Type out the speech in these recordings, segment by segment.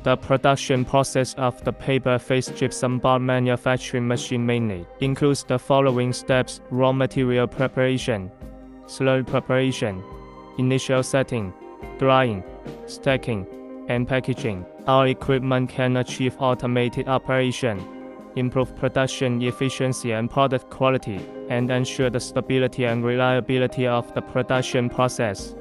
The production process of the paper-faced gypsum board manufacturing machine mainly includes the following steps: raw material preparation, slurry preparation, initial setting, drying, stacking, and packaging. Our equipment can achieve automated operation, improve production efficiency and product quality, and ensure the stability and reliability of the production process.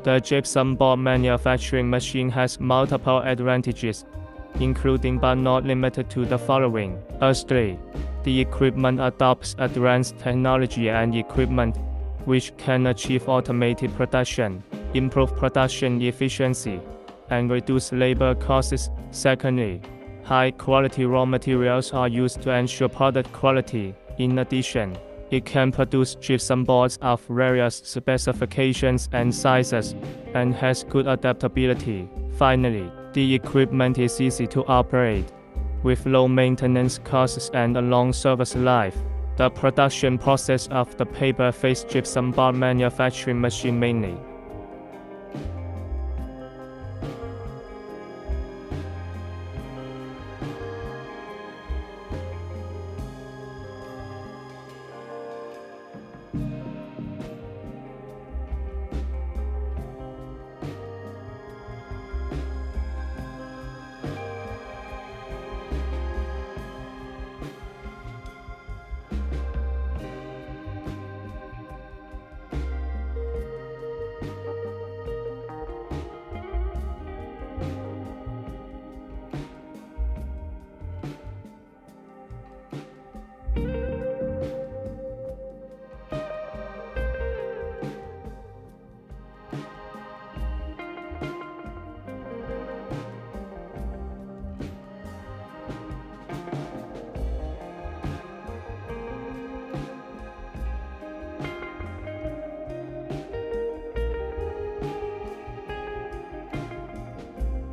The gypsum board manufacturing machine has multiple advantages, including but not limited to the following. Firstly, the equipment adopts advanced technology and equipment, which can achieve automated production, improve production efficiency, and reduce labor costs. Secondly, high-quality raw materials are used to ensure product quality. In addition, it can produce gypsum boards of various specifications and sizes, and has good adaptability. Finally, the equipment is easy to operate, with low maintenance costs and a long service life. The production process of the paper-faced gypsum board manufacturing machine mainly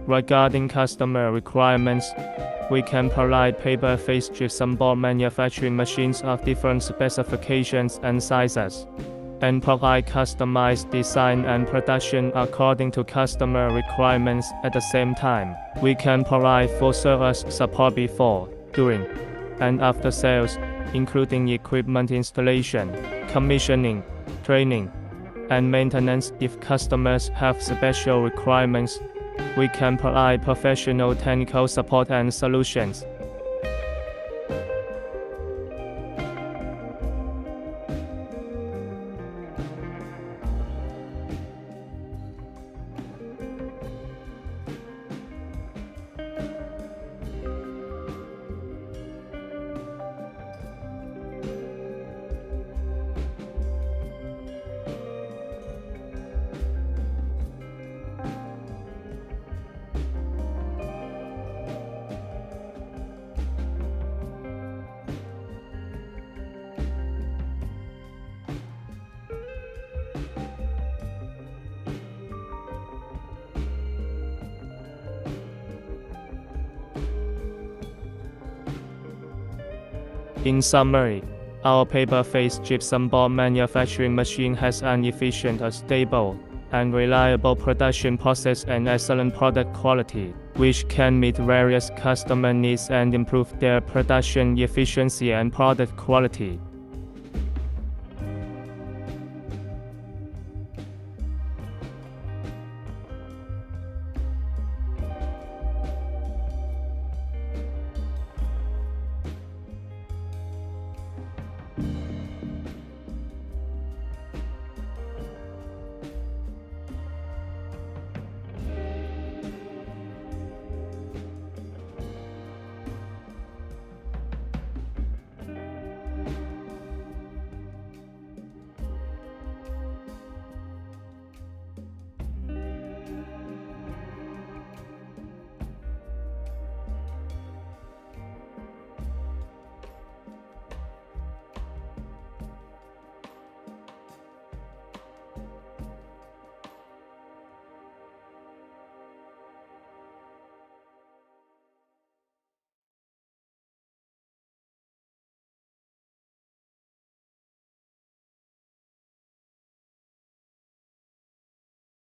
Regarding customer requirements, we can provide paper-faced gypsum board manufacturing machines of different specifications and sizes, and provide customized design and production according to customer requirements. At the same time, we can provide full-service support before, during, and after sales, including equipment installation, commissioning, training, and maintenance. If customers have special requirements, we can provide professional technical support and solutions. In summary, our paper-faced gypsum board manufacturing machine has an efficient, stable, and reliable production process and excellent product quality, which can meet various customer needs and improve their production efficiency and product quality.